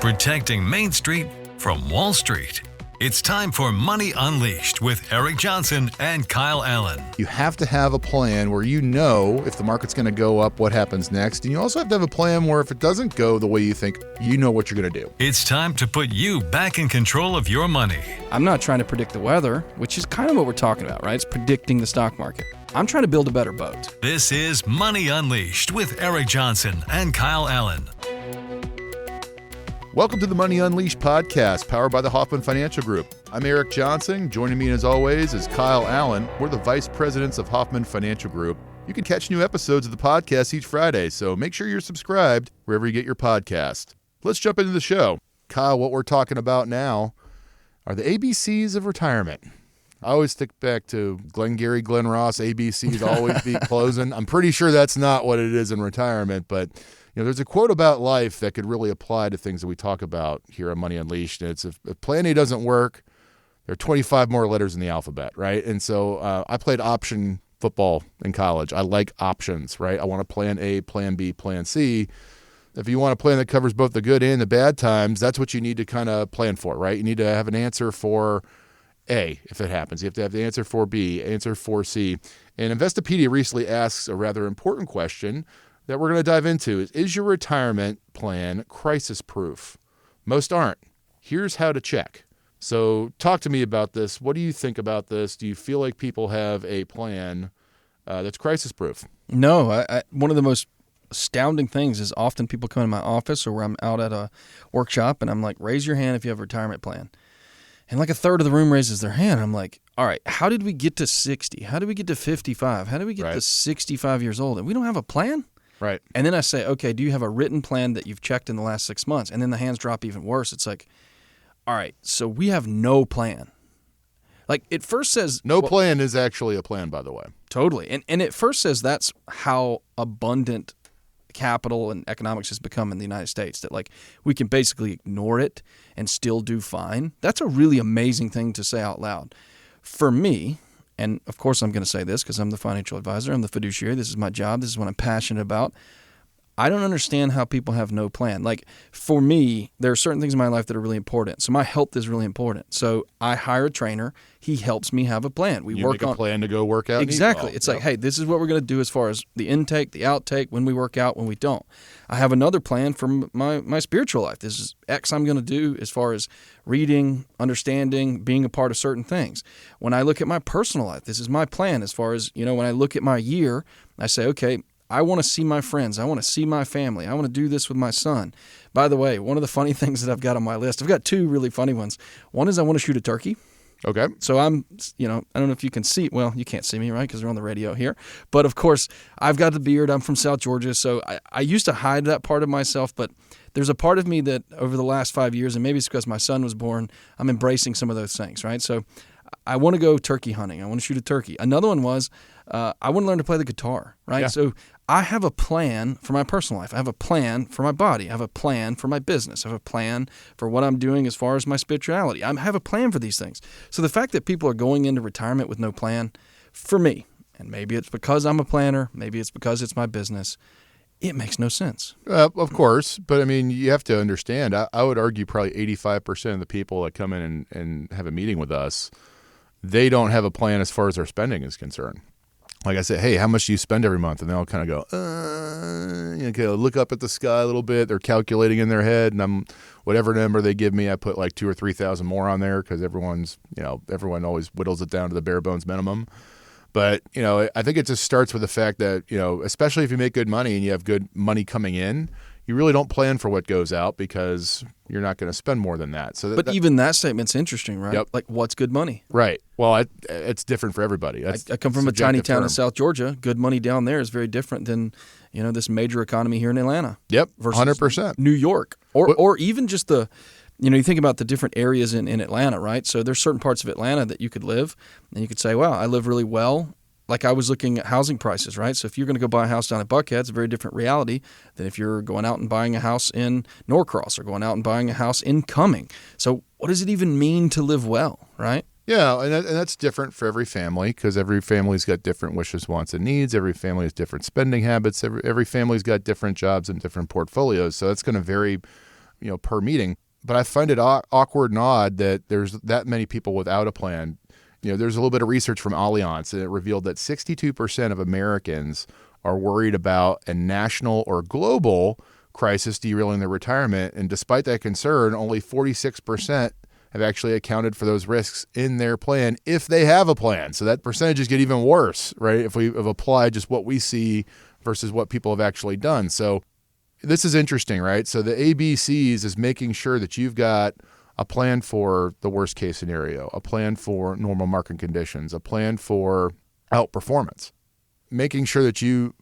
protecting Main Street from Wall Street. It's time for Money Unleashed with Eric Johnson and Kyle Allyn. You have to have a plan where you know if the market's going to go up, what happens next. And you also have to have a plan where if it doesn't go the way you think, you know what you're going to do. It's time to put you back in control of your money. I'm not trying to predict the weather, which is kind of what we're talking about, right? It's predicting the stock market. I'm trying to build a better boat. This is Money Unleashed with Eric Johnson and Kyle Allyn. Welcome to the Money Unleashed podcast, powered by the Hoffman Financial Group. I'm Eric Johnson. Joining me as always is Kyle Allyn. We're the vice presidents of Hoffman Financial Group. You can catch new episodes of the podcast each Friday, so make sure you're subscribed wherever you get your podcast. Let's jump into the show. Kyle, what we're talking about now are the ABCs of retirement. I always think back to Glengarry Glen Ross, ABCs always be closing. I'm pretty sure that's not what it is in retirement, but there's a quote about life that could really apply to things that we talk about here on Money Unleashed. And it's if plan A doesn't work, there are 25 more letters in the alphabet, right? And so I played option football in college. I like options, right? I want a plan A, plan B, plan C. If you want a plan that covers both the good and the bad times, that's what you need to kind of plan for, right? You need to have an answer for A, if it happens. You have to have the answer for B, answer for C. And Investopedia recently asks a rather important question that we're going to dive into. Is your retirement plan crisis-proof? Most aren't. Here's how to check. So talk to me about this. What do you think about this? Do you feel like people have a plan that's crisis-proof? No. One of the most astounding things is often people come in my office or where I'm out at a workshop and I'm like, raise your hand if you have a retirement plan. And like a third of the room raises their hand. I'm like, all right, how did we get to 60? How did we get to 55? How did we get to 65 years old? And we don't have a plan? Right. And then I say, okay, do you have a written plan that you've checked in the last 6 months? And then the hands drop even worse. It's like, all right, so we have no plan. Like it first says... No plan is actually a plan, by the way. Totally. And it first says that's how abundant capital and economics has become in the United States, that like we can basically ignore it and still do fine. That's a really amazing thing to say out loud. For me... And, of course, I'm going to say this because I'm the financial advisor. I'm the fiduciary. This is my job. This is what I'm passionate about. I don't understand how people have no plan. Like, for me, there are certain things in my life that are really important. So my health is really important. So I hire a trainer. He helps me have a plan. You make a plan to go work out. Exactly. And eat well. It's like, hey, this is what we're going to do as far as the intake, the outtake, when we work out, when we don't. I have another plan for my spiritual life. This is X I'm going to do as far as reading, understanding, being a part of certain things. When I look at my personal life, this is my plan as far as, when I look at my year, I say, okay, I want to see my friends. I want to see my family. I want to do this with my son. By the way, one of the funny things that I've got on my list, I've got two really funny ones. One is I want to shoot a turkey. Okay. So I'm, I don't know if you can see, well, you can't see me, right? Because we're on the radio here. But of course, I've got the beard. I'm from South Georgia. So I used to hide that part of myself, but there's a part of me that over the last 5 years, and maybe it's because my son was born, I'm embracing some of those things, right? So I want to go turkey hunting. I want to shoot a turkey. Another one was I want to learn to play the guitar, right? Yeah. So I have a plan for my personal life. I have a plan for my body. I have a plan for my business. I have a plan for what I'm doing as far as my spirituality. I have a plan for these things. So the fact that people are going into retirement with no plan, for me, and maybe it's because I'm a planner, maybe it's because it's my business, it makes no sense. Of course, but I mean, you have to understand, I would argue probably 85% of the people that come in and have a meeting with us, they don't have a plan as far as their spending is concerned. Like I said, hey, how much do you spend every month? And they'll kind of go, look up at the sky a little bit. They're calculating in their head, and whatever number they give me, I put like 2,000 or 3,000 more on there because everyone always whittles it down to the bare bones minimum. But, I think it just starts with the fact that, especially if you make good money and you have good money coming in, you really don't plan for what goes out because you're not going to spend more than that. So, even that statement's interesting, right? Yep. Like, what's good money? Right. Well, it's different for everybody. I come from a tiny town in South Georgia. Good money down there is very different than, this major economy here in Atlanta. Yep, versus 100%. New York. Or even just the, you think about the different areas in Atlanta, right? So there's certain parts of Atlanta that you could live, and you could say, wow, I live really well. Like I was looking at housing prices, right? So if you're going to go buy a house down at Buckhead, it's a very different reality than if you're going out and buying a house in Norcross or going out and buying a house in Cumming. So what does it even mean to live well, right? Yeah, and that's different for every family because every family's got different wishes, wants, and needs. Every family has different spending habits. Every family's got different jobs and different portfolios. So that's going to vary per meeting. But I find it awkward and odd that there's that many people without a plan. There's a little bit of research from Allyn, and it revealed that 62% of Americans are worried about a national or global crisis derailing their retirement. And despite that concern, only 46% have actually accounted for those risks in their plan if they have a plan. So that percentages get even worse, right? If we have applied just what we see versus what people have actually done. So this is interesting, right? So the ABCs is making sure that you've got a plan for the worst case scenario, a plan for normal market conditions, a plan for outperformance, making sure that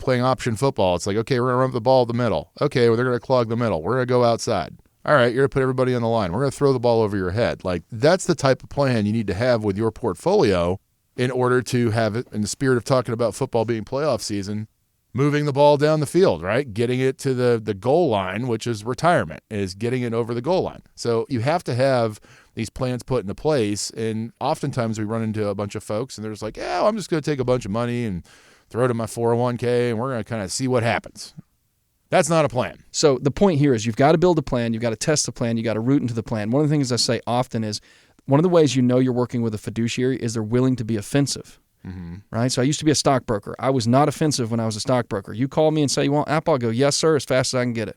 playing option football. It's like, okay, we're going to run the ball the middle. Okay, well, they're going to clog the middle. We're going to go outside. All right, you're going to put everybody on the line. We're going to throw the ball over your head. Like, that's the type of plan you need to have with your portfolio in order to have it, in the spirit of talking about football being playoff season, moving the ball down the field, right? Getting it to the goal line, which is retirement, is getting it over the goal line. So you have to have these plans put into place. And oftentimes we run into a bunch of folks and they're just like, yeah, I'm just going to take a bunch of money and throw it in my 401k and we're going to kind of see what happens. That's not a plan. So the point here is you've got to build a plan. You've got to test the plan. You got to root into the plan. One of the things I say often is one of the ways you're working with a fiduciary is they're willing to be offensive. Mm-hmm. Right? So I used to be a stockbroker. I was not offensive when I was a stockbroker. You call me and say, you want Apple? I'll go, yes, sir, as fast as I can get it.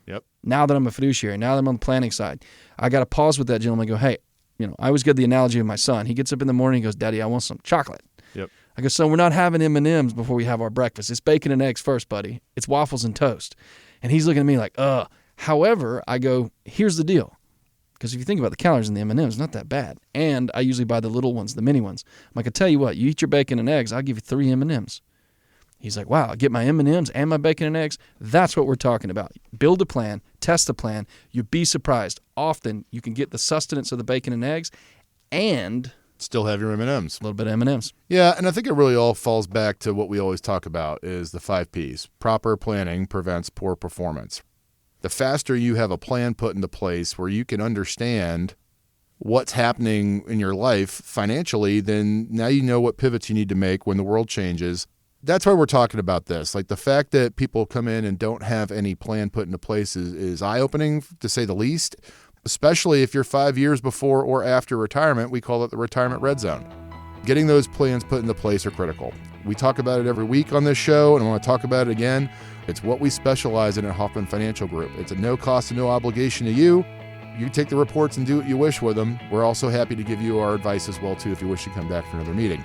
Yep. Now that I'm a fiduciary, now that I'm on the planning side, I got to pause with that gentleman and go, hey, I always get the analogy of my son. He gets up in the morning and goes, Daddy, I want some chocolate. Yep. I go, so we're not having M&Ms before we have our breakfast. It's bacon and eggs first, buddy. It's waffles and toast. And he's looking at me like, However, I go, here's the deal. Because if you think about the calories in the M&Ms, it's not that bad. And I usually buy the little ones, the mini ones. I'm like, I tell you what, you eat your bacon and eggs, I'll give you 3 M&Ms. He's like, wow, I get my M&Ms and my bacon and eggs. That's what we're talking about. Build a plan, test a plan. You'd be surprised. Often you can get the sustenance of the bacon and eggs and still have your M&Ms. A little bit of M&Ms. Yeah, and I think it really all falls back to what we always talk about is the 5 Ps. Proper planning prevents poor performance. The faster you have a plan put into place where you can understand what's happening in your life financially, then now you know what pivots you need to make when the world changes. That's why we're talking about this. Like the fact that people come in and don't have any plan put into place is eye-opening, to say the least, especially if you're 5 years before or after retirement. We call it the retirement red zone. Getting those plans put into place are critical. We talk about it every week on this show, and I want to talk about it again. It's what we specialize in at Hoffman Financial Group. It's a no cost and no obligation to you. You take the reports and do what you wish with them. We're also happy to give you our advice as well, too, if you wish to come back for another meeting.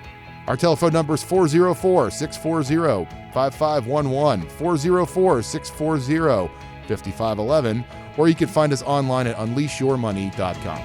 Our telephone number is 404-640-5511, 404-640-5511, or you can find us online at unleashyourmoney.com.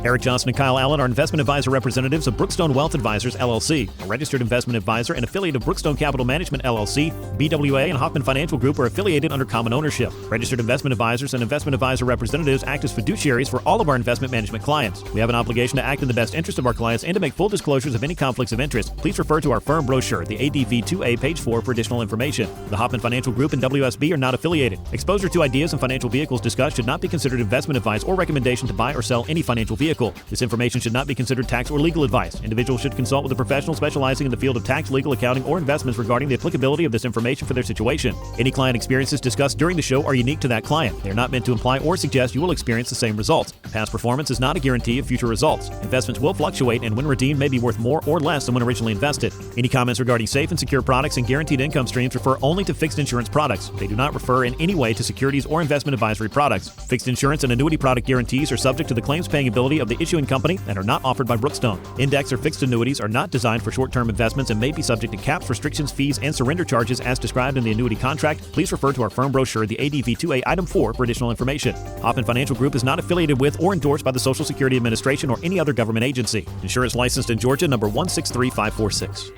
Eric Johnson and Kyle Allyn are investment advisor representatives of Brookstone Wealth Advisors, LLC, a registered investment advisor and affiliate of Brookstone Capital Management, LLC. BWA and Hoffman Financial Group are affiliated under common ownership. Registered investment advisors and investment advisor representatives act as fiduciaries for all of our investment management clients. We have an obligation to act in the best interest of our clients and to make full disclosures of any conflicts of interest. Please refer to our firm brochure, the ADV 2A, page 4, for additional information. The Hoffman Financial Group and WSB are not affiliated. Exposure to ideas and financial vehicles discussed should not be considered investment advice or recommendation to buy or sell any financial vehicle. This information should not be considered tax or legal advice. Individuals should consult with a professional specializing in the field of tax, legal, accounting, or investments regarding the applicability of this information for their situation. Any client experiences discussed during the show are unique to that client. They are not meant to imply or suggest you will experience the same results. Past performance is not a guarantee of future results. Investments will fluctuate and when redeemed may be worth more or less than when originally invested. Any comments regarding safe and secure products and guaranteed income streams refer only to fixed insurance products. They do not refer in any way to securities or investment advisory products. Fixed insurance and annuity product guarantees are subject to the claims paying ability of the issuing company and are not offered by Brookstone. Index or fixed annuities are not designed for short-term investments and may be subject to caps, restrictions, fees, and surrender charges as described in the annuity contract. Please refer to our firm brochure, the ADV 2A Item 4, for additional information. Hoffman Financial Group is not affiliated with or endorsed by the Social Security Administration or any other government agency. Insurance licensed in Georgia, number 163546.